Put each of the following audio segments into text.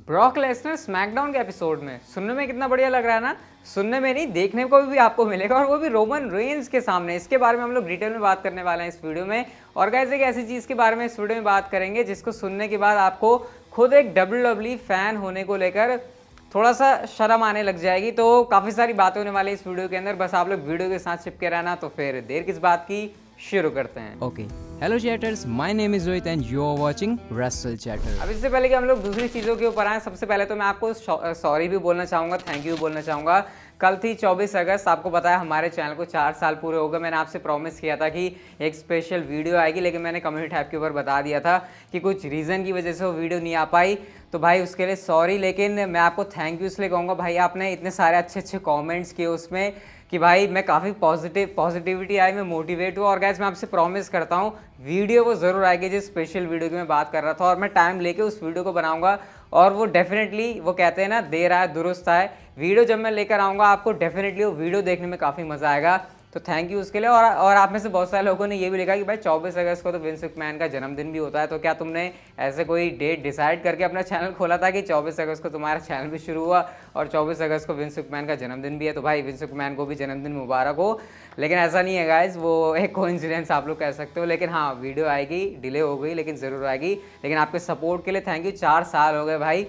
Brock Lesnar SmackDown के episode में सुनने में कितना बढ़िया लग रहा है ना। सुनने में नहीं, देखने को भी आपको मिलेगा, और वो भी रोमन रेंज के सामने। इसके बारे में हम लोग डिटेल में बात करने वाले हैं इस वीडियो में। और गाइस एक ऐसी चीज़ के बारे में इस वीडियो में बात करेंगे जिसको सुनने के बाद आपको खुद एक WWE फैन होने को लेकर थोड़ा सा शर्म आने लग जाएगी। तो काफ़ी सारी बातें होने वाली इस वीडियो के अंदर, बस आप लोग वीडियो के साथ चिपके रहना। तो फिर देर किस बात की, शुरू करते हैं। Okay, hello chatters, my name is Rohit and you are watching Russell Chatter. अब इससे पहले कि हम लोग दूसरी चीज़ों के ऊपर आए, सबसे पहले तो मैं आपको सॉरी भी बोलना चाहूँगा, थैंक यू बोलना चाहूँगा। कल थी 24 अगस्त, आपको पता है हमारे चैनल को 4 साल पूरे हो गए। मैंने आपसे प्रॉमिस किया था कि एक स्पेशल वीडियो आएगी, लेकिन मैंने कम्युनिटी टैब के ऊपर बता दिया था कि कुछ रीज़न की वजह से वो वीडियो नहीं आ पाई। तो भाई उसके लिए सॉरी, लेकिन मैं आपको थैंक यू इसलिए कहूँगा भाई, आपने इतने सारे अच्छे अच्छे कॉमेंट्स किए उसमें कि भाई मैं काफ़ी पॉजिटिविटी आई, मैं मोटिवेट हुआ। और गाइस मैं आपसे प्रॉमिस करता हूँ वीडियो वो ज़रूर आएगी जिस स्पेशल वीडियो की मैं बात कर रहा था, और मैं टाइम लेके उस वीडियो को बनाऊंगा। और वो डेफिनेटली, वो कहते हैं ना, देर आए दुरुस्त आए। वीडियो जब मैं लेकर आऊँगा आपको डेफिनेटली वो वीडियो देखने में काफ़ी मज़ा आएगा। तो थैंक यू उसके लिए। और आप में से बहुत सारे लोगों ने ये भी लिखा कि भाई 24 अगस्त को तो विंस मैकमैन का जन्मदिन भी होता है, तो क्या तुमने ऐसे कोई डेट डिसाइड करके अपना चैनल खोला था कि 24 अगस्त को तुम्हारा चैनल भी शुरू हुआ और 24 अगस्त को विंस मैकमैन का जन्मदिन भी है? तो भाई विंस मैकमैन को भी जन्मदिन मुबारक हो। लेकिन ऐसा नहीं है गाइज, वो एक कोइंसिडेंस आप लोग कह सकते हो। लेकिन हाँ, वीडियो आएगी, डिले हो गई लेकिन ज़रूर आएगी। लेकिन आपके सपोर्ट के लिए थैंक यू। 4 साल हो गए भाई,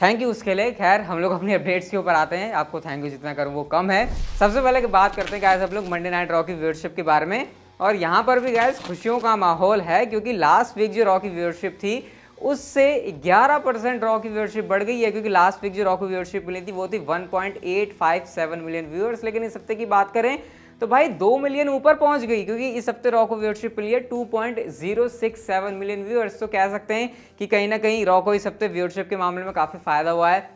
थैंक यू उसके लिए। खैर हम लोग अपनी अपडेट्स के ऊपर आते हैं। आपको थैंक यू जितना करूँ वो कम है। सबसे पहले की बात करते हैं गाइस आप लोग मंडे नाइट रॉ की व्यूअरशिप के बारे में। और यहाँ पर भी गाइस खुशियों का माहौल है, क्योंकि लास्ट वीक जो रॉ की व्यूअरशिप थी उससे 11% रॉ की व्यूअरशिप बढ़ गई है। क्योंकि लास्ट वीक जो रॉ की व्यूअरशिप मिली थी वो थी 1.857 मिलियन व्यूअर्स, लेकिन इस हफ्ते की बात करें तो भाई 2 मिलियन ऊपर पहुंच गई, क्योंकि इस हफ्ते रॉ को व्यूअरशिप मिली है 2.067 मिलियन व्यूअर्स। तो कह सकते हैं कि कहीं ना कहीं रॉ को इस हफ्ते व्यूअरशिप के मामले में काफ़ी फायदा हुआ है।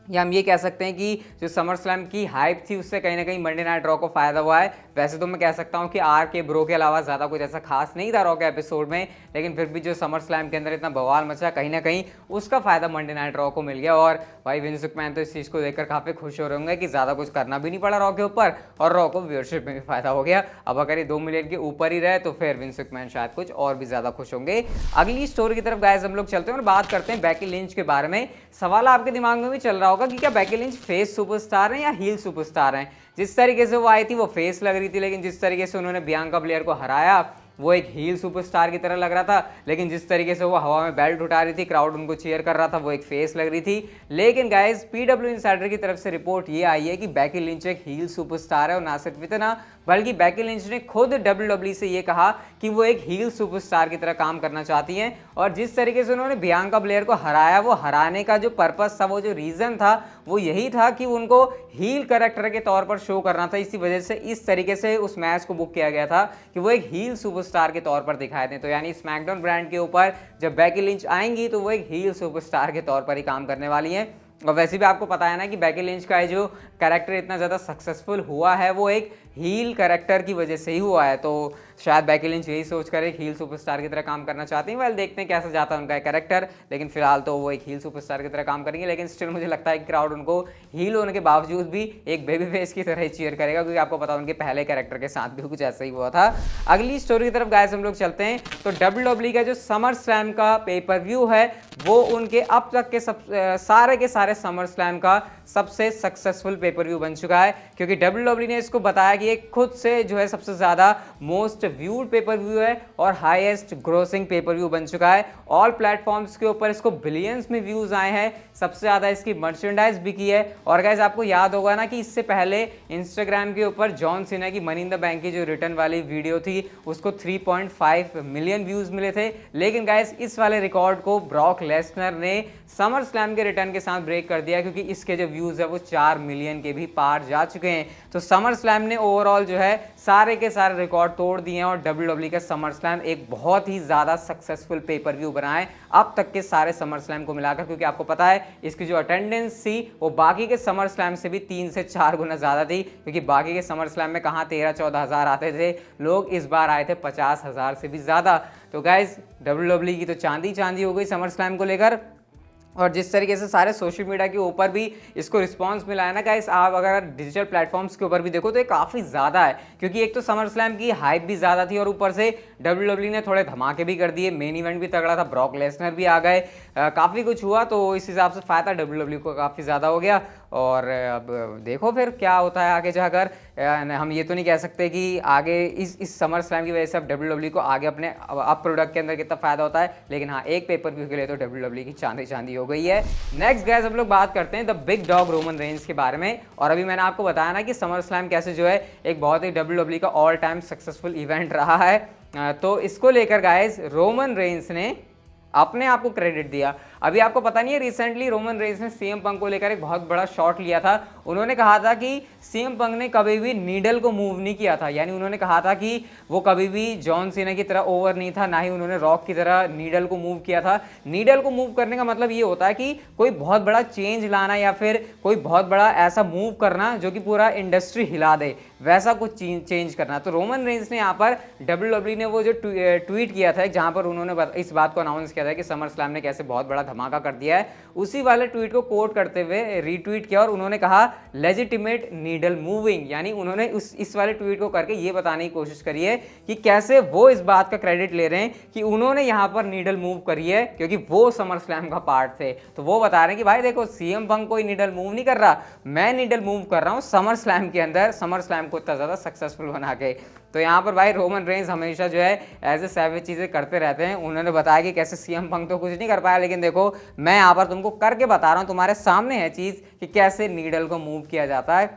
या हम ये कह सकते हैं कि जो समर स्लैम की हाइप थी उससे कहीं ना कहीं मंडे नाइट रॉ को फायदा हुआ है। वैसे तो मैं कह सकता हूँ कि आर के ब्रो के अलावा ज़्यादा कुछ ऐसा खास नहीं था रॉ के एपिसोड में, लेकिन फिर भी जो समर स्लैम के अंदर इतना बवाल मचा, कहीं ना कहीं उसका फायदा मंडे नाइट रॉ को मिल गया। और भाई विंस मैकमैन तो इस चीज़ को देखकर काफ़ी खुश हो रहे होंगे कि ज़्यादा कुछ करना भी नहीं पड़ा रॉ के ऊपर, और रॉ को व्यूअरशिप में भी फायदा हो गया। अब अगर ये 2 मिलियन के ऊपर ही रहे तो फिर विंस मैकमैन शायद कुछ और भी ज़्यादा खुश होंगे। अगली स्टोरी की तरफ गाइस हम लोग चलते हैं और बात करते हैं बेकी लिंच के बारे में। सवाल आपके दिमाग में भी चल रहा होगा कि क्या बेकी लिंच फेस सुपरस्टार हैं या हील सुपरस्टार हैं। जिस तरीके से वो आई थी वो फेस लग रही थी, लेकिन जिस तरीके से उन्होंने बियांका ब्लेयर को हराया वो एक हील सुपरस्टार की तरह लग रहा था। लेकिन जिस तरीके से वो हवा में बेल्ट उठा रही थी, क्राउड उनको चीयर कर रहा था, वो एक फेस लग रही थी। लेकिन गाइस पीडब्ल्यू इनसाइडर की तरफ से रिपोर्ट ये आई है कि बेकी लिंच एक हील सुपरस्टार है। और ना सिर्फ इतना, बल्कि बेकी लिंच ने खुद WWE से ये कहा कि वो एक हील सुपरस्टार की तरह काम करना चाहती हैं। और जिस तरीके से उन्होंने बियांका ब्लेयर को हराया, वो हराने का जो पर्पस था, वो जो रीज़न था, वो यही था कि उनको हील कैरेक्टर के तौर पर शो करना था। इसी वजह से इस तरीके से उस मैच को बुक किया गया था कि वो एक हील सुपरस्टार के तौर पर दिखाए थे। तो यानी स्मैकडाउन ब्रांड के ऊपर जब बेकी लिंच आएंगी तो वो एक हील सुपरस्टार के तौर पर ही काम करने वाली हैं। और वैसे भी आपको पता है ना कि बेकी लिंच का जो कैरेक्टर इतना ज़्यादा सक्सेसफुल हुआ है वो एक हील कैरेक्टर की वजह से ही हुआ है। तो शायद बेकी लिंच यही सोचकर एक हील सुपरस्टार की तरह काम करना चाहती हैं। वेल देखते हैं कैसा जाता है उनका कैरेक्टर, लेकिन फिलहाल तो वो एक हील सुपरस्टार की तरह काम करेंगे। लेकिन स्टिल मुझे लगता है कि क्राउड उनको हील होने के बावजूद भी एक बेबी फेस की तरह ही चीयर करेगा, क्योंकि आपको पता है उनके पहले कैरेक्टर के साथ भी कुछ ऐसा ही हुआ था। अगली स्टोरी की तरफ गाइस हम लोग चलते हैं। तो WWE का जो समर स्लैम का पेपर व्यू है वो उनके अब तक के सारे के सारे समर स्लैम का सबसे सक्सेसफुल पेपर व्यू बन चुका है। क्योंकि WWE ने इसको बताया कि एक खुद से जो है सबसे ज़्यादा मोस्ट व्यूड पेपर व्यू है और हाईएस्ट ग्रोसिंग पेपर व्यू बन चुका है। ऑल प्लेटफॉर्म्स के ऊपर इसको बिलियंस में व्यूज़ आए हैं, सबसे ज़्यादा इसकी मर्चेंडाइज बिकी है। और गाइस आपको याद होगा ना कि इससे पहले इंस्टाग्राम के ऊपर जॉन सीना की मनी इन द बैंक की जो रिटर्न वाली वीडियो थी उसको 3.5 मिलियन व्यूज़ मिले थे। लेकिन गाइस इस वाले रिकॉर्ड को ब्रॉक लेसनर ने समर स्लैम के रिटर्न के साथ ब्रेक कर दिया, क्योंकि इसके जो व्यूज़ है वो 4 मिलियन के भी पार जा चुके हैं। तो समर स्लैम ने ओवरऑल जो है सारे के सारे रिकॉर्ड तोड़ दिए हैं और WWE का समर स्लैम एक बहुत ही ज़्यादा सक्सेसफुल पेपर व्यू बना है अब तक के सारे समर स्लैम को मिलाकर। क्योंकि आपको पता है इसकी जो अटेंडेंस थी वो बाकी के समर स्लैम से भी 3 से 4 गुना ज़्यादा थी। क्योंकि बाकी के समर स्लैम में कहाँ 13-14 हज़ार आते थे लोग, इस बार आए थे 50,000 से भी ज़्यादा। तो गाइज WWE की तो चांदी चांदी हो गई समर स्लैम को लेकर। और जिस तरीके से सारे सोशल मीडिया के ऊपर भी इसको रिस्पांस मिला है ना गाइस, आप अगर डिजिटल प्लेटफॉर्म्स के ऊपर भी देखो तो ये काफ़ी ज़्यादा है, क्योंकि एक तो समर स्लैम की हाइप भी ज़्यादा थी और ऊपर से डब्ल्यूडब्ल्यू ने थोड़े धमाके भी कर दिए, मेन इवेंट भी तगड़ा था, ब्रॉक लेसनर भी आ गए, काफ़ी कुछ हुआ, तो इस हिसाब से फ़ायदा डब्ल्यूडब्ल्यू को काफ़ी ज़्यादा हो गया। और अब देखो फिर क्या होता है आगे जाकर। हम ये तो नहीं कह सकते कि आगे इस समर स्लैम की वजह से अब डब्ल्यूडब्ल्यू को आगे अपने अब प्रोडक्ट के अंदर कितना फ़ायदा होता है, लेकिन हाँ एक पेपर व्यू के लिए तो डब्ल्यूडब्ल्यू की चांदी चांदी हो गई है। नेक्स्ट गाइस हम लोग बात करते हैं the big dog Roman Reigns के बारे में। और अभी मैंने आपको बताया ना कि समर स्लैम कैसे जो है एक बहुत ही डब्ल्यूडब्ल्यू का ऑल टाइम सक्सेसफुल इवेंट रहा है, तो इसको लेकर गाइस रोमन रेंज ने अपने आप को क्रेडिट दिया। अभी आपको पता नहीं है, रिसेंटली रोमन रेंज ने सीएम पंक को लेकर एक बहुत बड़ा शॉट लिया था। उन्होंने कहा था कि सीएम पंक ने कभी भी नीडल को मूव नहीं किया था, यानी उन्होंने कहा था कि वो कभी भी जॉन सीना की तरह ओवर नहीं था, ना ही उन्होंने रॉक की तरह नीडल को मूव किया था। नीडल को मूव करने का मतलब ये होता है कि कोई बहुत बड़ा चेंज लाना या फिर कोई बहुत बड़ा ऐसा मूव करना जो कि पूरा इंडस्ट्री हिला दे, वैसा कुछ चेंज करना। तो रोमन रेंज ने यहाँ पर डब्ल्यूडब्ल्यू ने वो जो ट्वीट किया था जहाँ पर उन्होंने इस बात को अनाउंस किया था कि समर स्लैम ने कैसे बहुत बड़ा धमाका कर दिया है, उसी वाले ट्वीट को कोट करते हुए रीट्वीट किया और उन्होंने कहा लेजिटिमेट नीडल मूविंग, यानी उन्होंने इस वाले ट्वीट को करके ये बताने की कोशिश करी है कि कैसे वो इस बात का क्रेडिट ले रहे हैं कि उन्होंने यहाँ पर नीडल मूव करी है क्योंकि वो समर स्लैम का पार्ट थे। तो वो बता रहे हैं कि भाई देखो सीएम पंक कोई नीडल मूव नहीं कर रहा, मैं नीडल मूव कर रहा हूँ समर स्लैम के अंदर, समर स्लैम को इतना ज़्यादा सक्सेसफुल बना के। तो यहाँ पर भाई रोमन रेंज हमेशा जो है एज ए सैवेज चीज़ें करते रहते हैं। उन्होंने बताया कि कैसे सीएम पंक तो कुछ नहीं कर पाया, लेकिन देखो मैं यहाँ पर तुमको करके बता रहा हूँ, तुम्हारे सामने है चीज़ कि कैसे नीडल को मूव किया जाता है।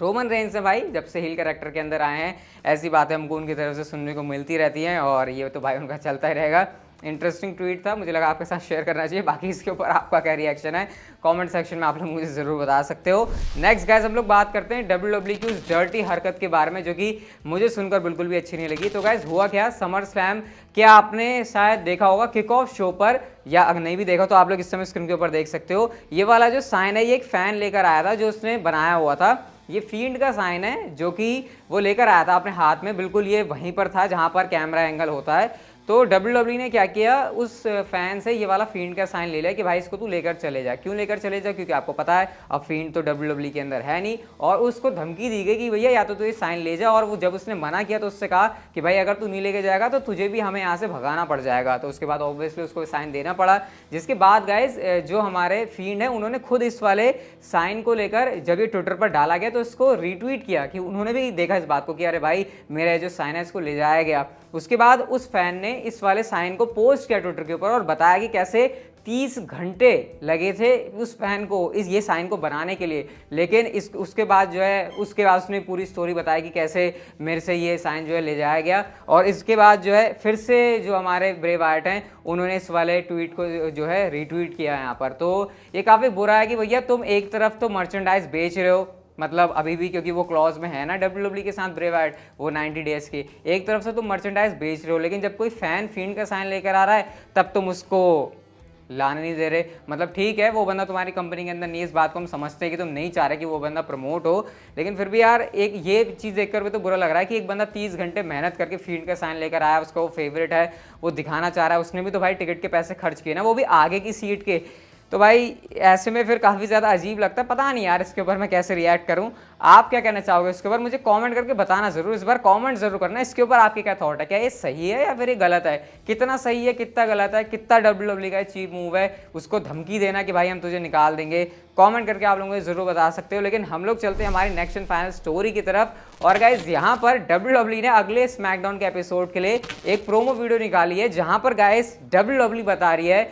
रोमन रेंज से भाई जब से हिल कैरेक्टर के अंदर आए हैं ऐसी बातें हमको उनकी तरफ से सुनने को मिलती रहती हैं और ये तो भाई उनका चलता ही रहेगा। इंटरेस्टिंग ट्वीट था, मुझे लगा आपके साथ शेयर करना चाहिए। बाकी इसके ऊपर आपका क्या रिएक्शन है कमेंट सेक्शन में आप लोग मुझे ज़रूर बता सकते हो। नेक्स्ट गाइस हम लोग बात करते हैं डब्ल्यूडब्ल्यू की उस डर्टी हरकत के बारे में जो कि मुझे सुनकर बिल्कुल भी अच्छी नहीं लगी। तो गाइस हुआ क्या, समर स्लैम क्या आपने शायद देखा होगा किक ऑफ शो पर, या अगर नहीं भी देखा तो आप लोग इस समय स्क्रीन के ऊपर देख सकते हो, ये वाला जो साइन है ये एक फ़ैन लेकर आया था जो उसने बनाया हुआ था। ये फील्ड का साइन है जो कि वो लेकर आया था अपने हाथ में, बिल्कुल ये वहीं पर था जहां पर कैमरा एंगल होता है। तो डब्ल्यूडब्ल्यू ने क्या किया, उस फैन से ये वाला फील्ड का साइन ले लिया कि भाई इसको तू लेकर चले जा। क्यों लेकर चले जा, क्योंकि आपको पता है अब फील्ड तो डब्ल्यूडब्ल्यू के अंदर है नहीं, और उसको धमकी दी गई कि भैया या तो तू ये साइन ले जा, और वो जब उसने मना किया तो उससे कहा कि भाई अगर तू नहीं लेके जाएगा तो तुझे भी हमें यहाँ से भगाना पड़ जाएगा। तो उसके बाद ऑब्वियसली उसको साइन देना पड़ा, जिसके बाद गाइज जो हमारे फील्ड है उन्होंने खुद इस वाले साइन को लेकर जब ये ट्विटर पर डाला गया तो इसको रीट्वीट किया कि उन्होंने भी देखा इस बात को कि अरे भाई मेरा जो साइन है इसको ले जाया गया। उसके बाद उस फैन ने इस वाले साइन को पोस्ट किया ट्विटर के ऊपर और बताया कि कैसे 30 घंटे लगे थे उस फैन को ये साइन को बनाने के लिए। लेकिन उसके बाद जो है उसने पूरी स्टोरी बताई कि कैसे मेरे से ये साइन जो है ले जाया गया। और इसके बाद जो है फिर से जो हमारे ब्रे वाइट हैं उन्होंने इस वाले ट्वीट को जो है रीट्वीट किया यहाँ पर। तो ये काफ़ी बुरा है कि भैया तुम एक तरफ तो मर्चेंडाइज बेच रहे हो, मतलब अभी भी क्योंकि वो क्लॉज में है ना डब्ल्यूडब्ल्यू के साथ ब्रे वाइट वो 90 डेज की, एक तरफ से तुम मर्चेंडाइज बेच रहे हो, लेकिन जब कोई फैन फील्ड का साइन लेकर आ रहा है तब तुम उसको लाने नहीं दे रहे। मतलब ठीक है वो बंदा तुम्हारी कंपनी के अंदर नहीं, इस बात को हम समझते हैं कि तुम नहीं चाह रहे कि वो बंदा प्रमोट हो, लेकिन फिर भी यार एक ये चीज़ देखकर भी तो बुरा लग रहा है कि एक बंदा 30 घंटे मेहनत करके फील्ड का साइन लेकर आया, उसका वो फेवरेट है, वो दिखाना चाह रहा है, उसने भी तो भाई टिकट के पैसे खर्च किए ना, वो भी आगे की सीट के। तो भाई ऐसे में फिर काफ़ी ज़्यादा अजीब लगता है, पता नहीं यार इसके ऊपर मैं कैसे रिएक्ट करूं। आप क्या कहना चाहोगे इसके ऊपर, मुझे कमेंट करके बताना ज़रूर, इस बार कमेंट ज़रूर करना इसके ऊपर आपके क्या थॉट है, क्या ये सही है या फिर ये गलत है, कितना सही है कितना गलत है, कितना डब्ल्यूडब्ल्यू का चीप मूव है उसको धमकी देना कि भाई हम तुझे निकाल देंगे। कमेंट करके आप लोगों को ज़रूर बता सकते हो। लेकिन हम लोग चलते हैं हमारी नेक्स्ट एंड फाइनल स्टोरी की तरफ। और गाइज यहाँ पर डब्ल्यूडब्ल्यू ने अगले स्मैकडाउन के एपिसोड के लिए एक प्रोमो वीडियो निकाली है जहाँ पर गाइज डब्ल्यूडब्ल्यू बता रही है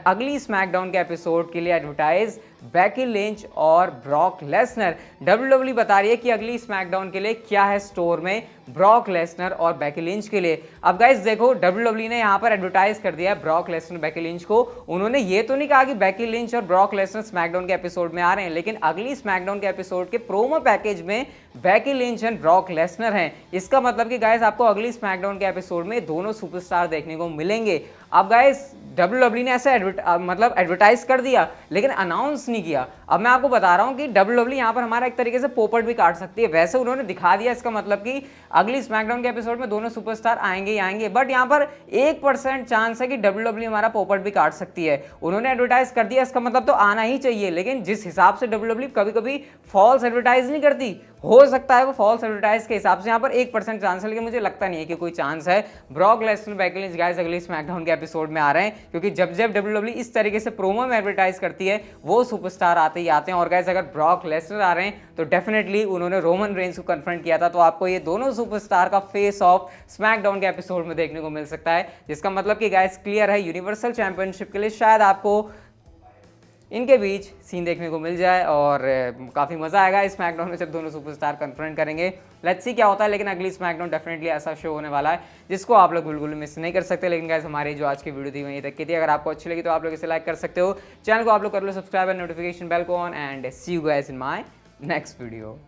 अगली स्मैकडाउन के एपिसोड के लिए एडवर्टाइज बेकी लिंच और ब्रॉक लेसनर। डब्ल्यूडब्ल्यू बता रही है कि अगली स्मैकडाउन के लिए क्या है स्टोर में ब्रॉक लेसनर और बेकी लिंच के लिए। अब गाइस देखो डब्ल्यूडब्ल्यू ने यहाँ पर एडवर्टाइज कर दिया है ब्रॉक लेसनर बेकी लिंच को। उन्होंने ये तो नहीं कहा कि बेकी लिंच और ब्रॉक लेसनर स्मैकडाउन के एपिसोड में आ रहे हैं, लेकिन अगली स्मैकडाउन के एपिसोड के प्रोमो पैकेज में Becky Lynch and Brock Lesnar हैं। इसका मतलब कि गाइस आपको अगली स्मैकडाउन के एपिसोड में दोनों सुपरस्टार देखने को मिलेंगे। अब गाइस डब्ल्यूडब्ल्यू ने ऐसा मतलब एडवर्टाइज कर दिया लेकिन अनाउंस नहीं किया। अब मैं आपको बता रहा हूँ कि WWE यहाँ पर हमारा एक तरीके से पोपट भी काट सकती है। वैसे उन्होंने दिखा दिया, इसका मतलब कि अगली स्मैकडाउन के एपिसोड में दोनों सुपरस्टार आएंगे ही आएंगे, बट यहाँ पर 1% चांस है कि WWE हमारा पोपट भी काट सकती है। उन्होंने एडवर्टाइज कर दिया, इसका मतलब तो आना ही चाहिए। लेकिन जिस हिसाब से WWE कभी कभी फॉल्स एडवर्टाइज नहीं करती, हो सकता है वो फॉल्स एडवर्टाइज के हिसाब से यहाँ पर 1% चांस है, लेकिन मुझे लगता नहीं है कि कोई चांस है। Brock Lesnar Becky Lynch guys अगली स्मैकडाउन के एपिसोड में आ रहे हैं, क्योंकि जब जब WWE इस तरीके से प्रोमो में एडवर्टाइज करती है वो सुपरस्टार आते ही आते हैं। और गाइस अगर ब्रॉक लेसनर आ रहे हैं तो डेफिनेटली उन्होंने रोमन रेंज को कन्फ्रंट किया था, तो आपको ये दोनों सुपरस्टार का फेस ऑफ स्मैकडाउन के एपिसोड में देखने को मिल सकता है, जिसका मतलब कि गाइस क्लियर है यूनिवर्सल चैंपियनशिप के लिए शायद आपको इनके बीच सीन देखने को मिल जाए। और काफ़ी मज़ा आएगा इस स्मैकडाउन में जब दोनों सुपरस्टार कन्फ्रंट करेंगे। लेट्स सी क्या होता है, लेकिन अगली स्मैकडाउन डेफिनेटली ऐसा शो होने वाला है जिसको आप लोग बिल्कुल मिस नहीं कर सकते। लेकिन गाइस हमारी जो आज की वीडियो थी वहीं तक की थी। अगर आपको अच्छी लगी तो आप लोग इसे लाइक कर सकते हो, चैनल को आप लोग कर लो सब्सक्राइब एंड नोटिफिकेशन बेल को on, and see you guys in my next video.